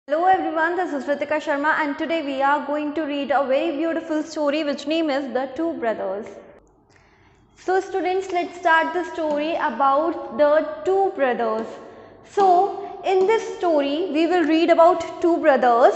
Hello everyone, this is Ritika Sharma and today we are going to read a very beautiful story which name is The Two Brothers. So students, let's start the story about the two brothers. So in this story we will read about two brothers.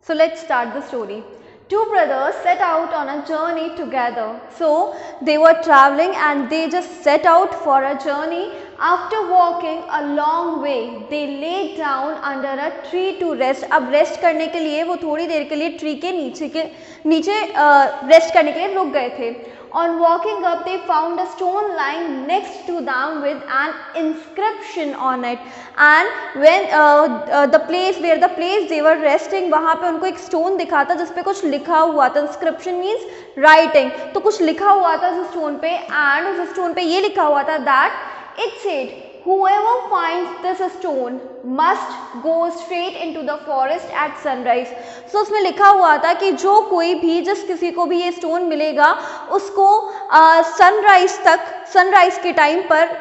So let's start the story. Two brothers set out on a journey together. So they were traveling and they just set out for a journey. After walking a long way, they lay down under a tree to rest. अब rest करने के लिए वो थोड़ी देर के लिए tree के नीचे रेस्ट करने के लिए रुक गए थे. On walking up, they found a stone lying next to them with an inscription on it. And when the place they were resting, वहाँ पे उनको एक stone दिखा था जिस पे कुछ लिखा हुआ था. Inscription means writing. तो कुछ लिखा हुआ था उस stone पे, and उस stone पे ये लिखा हुआ था that it said, whoever finds this stone must go straight into the forest at sunrise. So उसमें लिखा हुआ था कि जो कोई भी जिस किसी को भी ये स्टोन मिलेगा उसको सनराइज के टाइम पर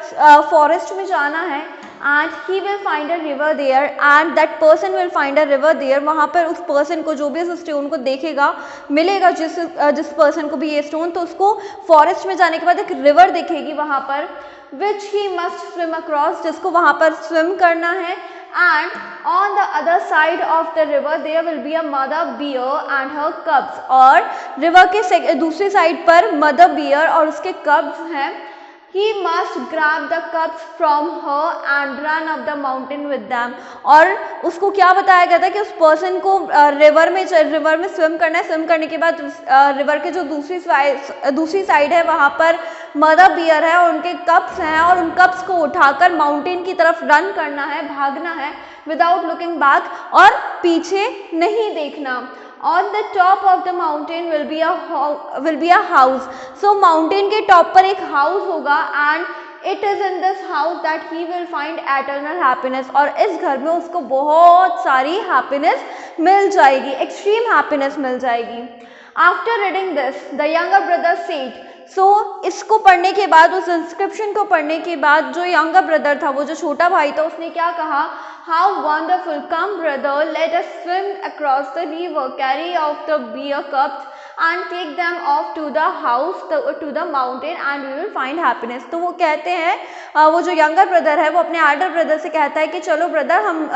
फॉरेस्ट में जाना है and he will find a river there and that person will find a river there. वहाँ पर उस पर्सन को जो भी इस स्टोन को देखेगा मिलेगा जिस पर्सन को भी ये स्टोन, तो उसको फॉरेस्ट में जाने के बाद एक रिवर दिखेगी वहाँ पर which he must swim across, जिसको वहाँ पर स्विम करना है. And on the other side of the river there will be a mother bear and her cubs. और रिवर के दूसरी साइड पर मदर बियर और उसके कब्स हैं. He must grab the cubs from her and run up the mountain with them. और उसको क्या बताया गया था कि उस पर्सन को रिवर में स्विम करना है. स्विम करने के बाद रिवर के जो दूसरी साइड है वहाँ पर मदर बियर है और उनके कब्स हैं और उन कब्स को उठाकर माउंटेन की तरफ रन करना है, भागना है विदाउट लुकिंग बैक और पीछे नहीं देखना. On the top of the mountain will be a house. So mountain के टॉप पर एक हाउस होगा and it is in this house that he will find eternal happiness. और इस घर में उसको बहुत सारी happiness मिल जाएगी, extreme happiness मिल जाएगी. After reading this, the younger brother said, इसको पढ़ने के बाद, उस इंस्क्रिप्शन को पढ़ने के बाद जो यंगर ब्रदर था, वो जो छोटा भाई था, उसने क्या कहा? How wonderful! Come brother, let us swim across the river, carry off the bear cubs and take them off to the house, to the mountain and we will find happiness. तो वो कहते हैं, वो जो यंगर ब्रदर है वो अपने Elder brother से कहता है कि चलो ब्रदर हम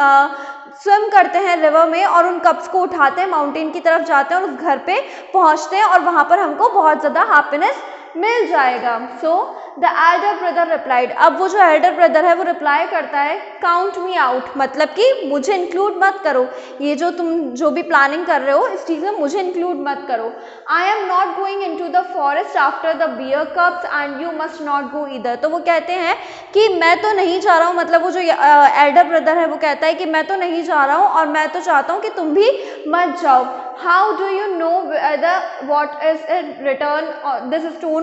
स्विम करते हैं रिवर में और उन कप्स को उठाते हैं, माउंटेन की तरफ जाते हैं और उस घर पे पहुंचते हैं और वहाँ पर हमको बहुत ज़्यादा हैप्पीनेस मिल जाएगा. So the Elder brother replied. अब वो जो एल्डर ब्रदर है वो रिप्लाई करता है, काउंट मी आउट, मतलब कि मुझे इंक्लूड मत करो, ये जो तुम जो भी प्लानिंग कर रहे हो इस चीज़ में मुझे इंक्लूड मत करो. I am not going into the forest after the bear cubs and you must not go either. तो वो कहते हैं कि मैं तो नहीं जा रहा हूँ, मतलब वो जो एल्डर ब्रदर है वो कहता है कि मैं तो नहीं जा रहा हूँ और मैं तो चाहता हूँ कि तुम भी मत जाओ. How do you know whether what is written this stone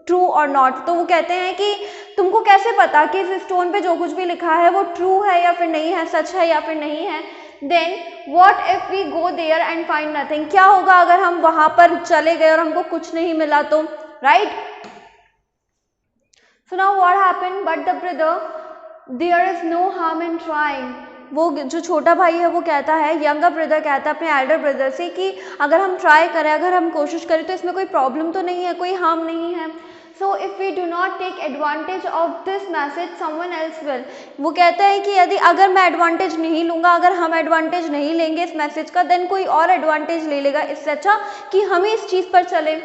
true और नॉट. तो वो कहते हैं कि तुमको कैसे पता कि इस स्टोन पे जो कुछ भी लिखा है वो ट्रू है या फिर नहीं है, सच है या फिर नहीं है. Then what if we go there and find nothing. क्या होगा अगर हम वहां पर चले गए और हमको कुछ नहीं मिला तो, right. So now what happened but the brother, there is no harm in trying. वो जो छोटा भाई है वो कहता है, यंगर ब्रदर कहता है अपने एल्डर ब्रदर से कि अगर हम ट्राई करें, अगर हम कोशिश करें तो इसमें कोई प्रॉब्लम तो नहीं है, कोई हार्म नहीं है. So if we do not take advantage of this message someone else will. वो कहता है कि यदि अगर मैं एडवांटेज नहीं लूँगा, अगर हम एडवांटेज नहीं लेंगे इस मैसेज का, देन कोई और एडवांटेज ले लेगा. इससे अच्छा कि हम ही इस चीज़ पर चलें.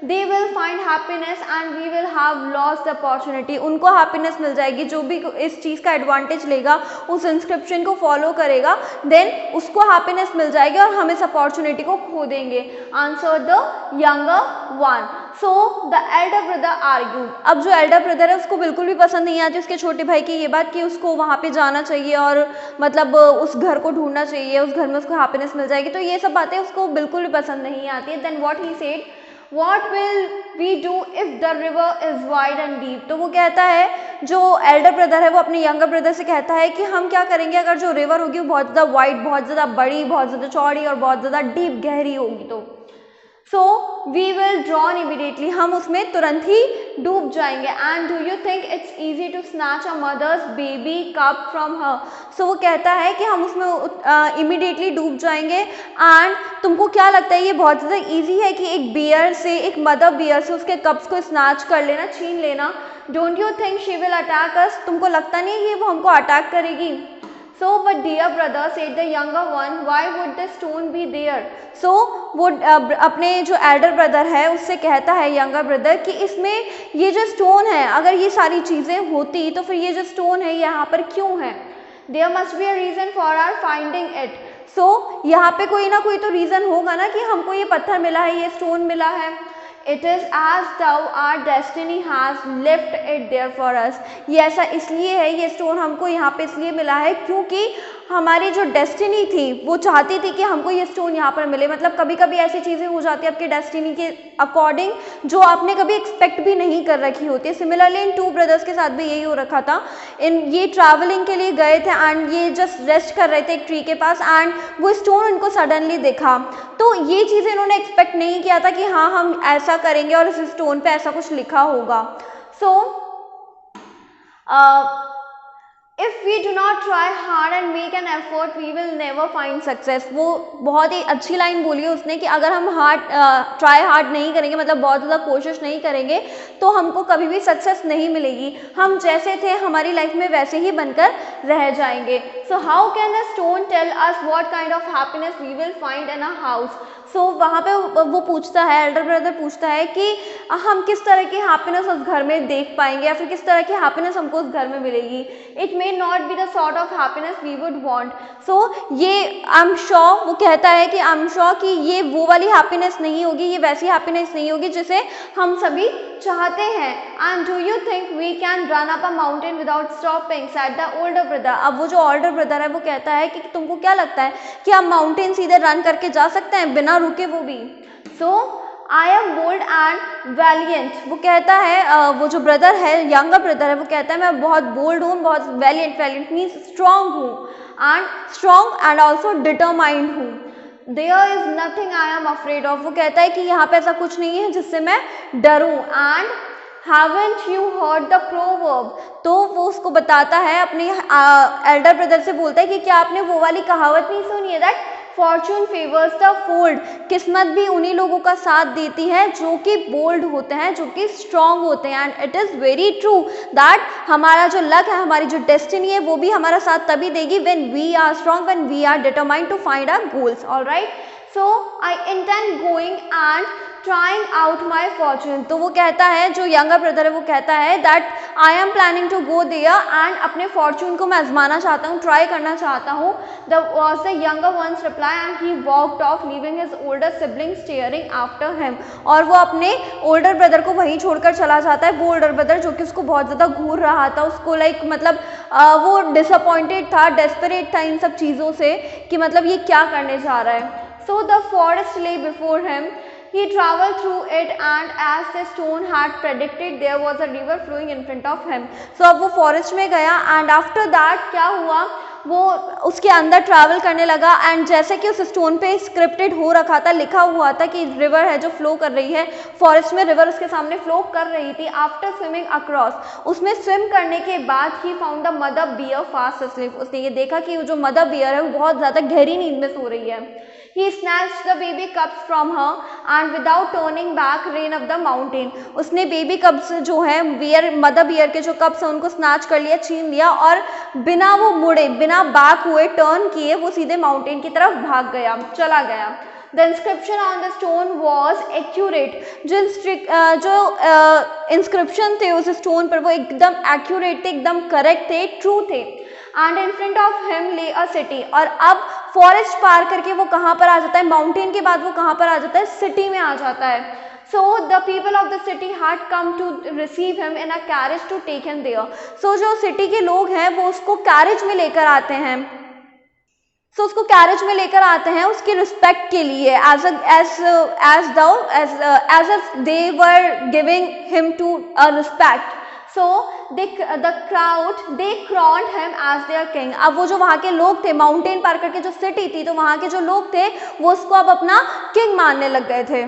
They will find happiness and we will have lost the opportunity. उनको हैप्पीनेस मिल जाएगी, जो भी इस चीज़ का एडवांटेज लेगा, उस इंस्क्रिप्शन को फॉलो करेगा, देन उसको हैप्पीनेस मिल जाएगी और हम इस अपॉर्चुनिटी को खो देंगे. Answer the younger one. So the Elder brother argued. अब जो एल्डर ब्रदर है उसको बिल्कुल भी पसंद नहीं आती उसके छोटे भाई की ये बात कि उसको वहाँ पे जाना चाहिए और मतलब उस घर को ढूंढना चाहिए, उस घर में उसको हैप्पीनेस मिल जाएगी. तो ये सब बातें उसको बिल्कुल भी पसंद नहीं आती है. Then what he said, What will we do if the river is wide and deep. तो वो कहता है, जो एल्डर ब्रदर है वो अपने यंगर ब्रदर से कहता है कि हम क्या करेंगे अगर जो रिवर होगी वो बहुत ज़्यादा वाइड, बहुत ज़्यादा बड़ी, बहुत ज़्यादा चौड़ी और बहुत ज़्यादा डीप, गहरी होगी. तो so we will drown immediately, हम उसमें तुरंत ही डूब जाएंगे। And do you think it's easy to snatch a mother's baby cub from her. So वो कहता है कि हम उसमें इमीडिएटली डूब जाएंगे। एंड तुमको क्या लगता है ये बहुत ज़्यादा ईजी है कि एक बियर से, एक मदर बियर से उसके कप्स को स्नैच कर लेना, छीन लेना? Don't you think she will attack अस, तुमको लगता नहीं है कि वो हमको अटैक करेगी? So, but dear brother, said the younger one, why would the stone be there? So, वो अपने जो एल्डर ब्रदर है उससे कहता है यंगर ब्रदर कि इसमें ये जो स्टोन है, अगर ये सारी चीज़ें होती तो फिर ये जो स्टोन है यहाँ पर क्यों है? There must be a reason for our finding it. So, यहाँ पे कोई ना कोई तो रीज़न होगा ना कि हमको ये पत्थर मिला है, ये स्टोन मिला है। It is as though our destiny has left it there for us. ये ऐसा इसलिए है, ये स्टोन हमको यहाँ पे इसलिए मिला है क्योंकि हमारी जो डेस्टिनी थी वो चाहती थी कि हमको ये स्टोन यहाँ पर मिले। मतलब कभी कभी ऐसी चीज़ें हो जाती है आपके डेस्टिनी के अकॉर्डिंग जो आपने कभी एक्सपेक्ट भी नहीं कर रखी होती है। सिमिलरली इन टू ब्रदर्स के साथ भी यही हो रखा था। ये ट्रैवलिंग के लिए गए थे एंड ये जस्ट रेस्ट कर रहे थे एक ट्री के पास एंड वो स्टोन उनको सडनली दिखा। तो ये चीज़ें इन्होंने एक्सपेक्ट नहीं किया था कि हाँ हम ऐसा करेंगे और इस स्टोन पे ऐसा कुछ लिखा होगा। So if we do not try hard and make an effort we will never find success. वो बहुत ही अच्छी लाइन बोली है उसने कि अगर हम ट्राई हार्ड नहीं करेंगे, मतलब बहुत ज़्यादा कोशिश नहीं करेंगे, तो हमको कभी भी सक्सेस नहीं मिलेगी। हम जैसे थे हमारी लाइफ में वैसे ही बनकर रह जाएंगे। So how can the stone tell us what kind of happiness we will find in a house. So वहाँ पे वो पूछता है, एल्डर ब्रदर पूछता है कि हम किस तरह की हैप्पीनेस उस घर में देख पाएंगे या फिर किस तरह की हैप्पीनेस हमको उस घर में मिलेगी। It may not be the sort of happiness we would want. So ये आई एम श्योर, वो कहता है कि आई एम श्योर कि ये वो वाली हैप्पीनेस नहीं होगी, ये वैसी हैप्पीनेस नहीं होगी जिसे हम सभी चाहते हैं। And do you think we can run up a mountain without stopping, said the older brother. अब वो जो ओल्डर ब्रदर है वो कहता है कि तुमको क्या लगता है कि हम माउंटेन सीधे रन करके जा सकते हैं बिना रुके, वो भी? So I am bold and valiant. वो कहता है, वो जो ब्रदर है, यंगर ब्रदर है, वो कहता है मैं बहुत बोल्ड हूँ, बहुत वैलियंट, वैलियंट मीन्स स्ट्रॉन्ग हूँ, and strong and also determined हूँ। There is nothing I am afraid of. वो कहता है कि यहाँ पे ऐसा कुछ नहीं है जिससे मैं डरूँ। And haven't you heard the proverb? तो वो उसको बताता है, अपने एल्डर ब्रदर से बोलता है कि क्या आपने वो वाली कहावत नहीं सुनी है, that fortune favours the bold, किस्मत भी उन्हीं लोगों का साथ देती है जो कि बोल्ड होते हैं, जो कि स्ट्रांग होते हैं। And it is very true that हमारा जो लक है, हमारी जो डेस्टिनी है, वो भी हमारा साथ तभी देगी when we are strong, when we are determined to find our goals. Alright, so I intend going and trying out my fortune. तो वो कहता है, जो यंगर ब्रदर है वो कहता है that I am planning to go there and अपने फॉर्चून को मैं आजमाना चाहता हूँ, ट्राई करना चाहता हूँ। The younger ones reply and he walked off leaving his older sibling staring after him. और वो अपने ओल्डर ब्रदर को वहीं छोड़कर चला जाता है। वो ओल्डर ब्रदर जो कि उसको बहुत ज़्यादा घूर रहा था, उसको लाइक मतलब वो डिसअपॉइंटेड था, डेस्परेट था इन सब चीज़ों से कि मतलब ये क्या करने जा रहा है। So the forest lay before him. He traveled through it and as the stone had predicted there was a river flowing in front of him. So अब वो फॉरेस्ट में गया एंड आफ्टर दैट क्या हुआ, वो उसके अंदर ट्रैवल करने लगा एंड जैसे कि उस स्टोन पे स्क्रिप्टेड हो रखा था, लिखा हुआ था कि रिवर है जो फ्लो कर रही है, फॉरेस्ट में रिवर उसके सामने फ्लो कर रही थी। आफ्टर स्विमिंग अक्रॉस, उसमें स्विम करने के बाद ही found the mother bear fast asleep. उसने ये देखा कि वो जो मदर बियर है वो बहुत ज़्यादा गहरी नींद में सो रही है। He snatched the baby cubs from her and without turning back ran up the mountain. उसने बेबी कब्स जो है मदर बियर के जो कब्स हैं उनको स्नैच कर लिया, छीन लिया और बिना वो मुड़े, बिना बैक हुए, टर्न किए वो सीधे माउंटेन की तरफ भाग गया, चला गया। The inscription on the stone was accurate. जो इंस्क्रिप्शन थे उस स्टोन पर वो एकदम एक्यूरेट थे, एकदम करेक्ट थे, ट्रू थे। And in front of him ले अ सिटी। और अब फॉरेस्ट पार करके वो कहाँ पर आ जाता है, माउंटेन के बाद वो कहाँ पर आ जाता है, सिटी में आ जाता है। So the people of the city had come to receive him in a carriage to take him there. So जो सिटी के लोग हैं वो उसको कैरेज में लेकर आते हैं। उसको कैरेज में लेकर आते हैं उसकी रिस्पेक्ट के लिए, as if they were giving him to a respect. So the crowd they crowned him as their king. अब वो जो वहाँ के लोग थे, माउंटेन पार करके जो सिटी थी, तो वहाँ के जो लोग थे वो उसको अब अपना किंग मानने लग गए थे।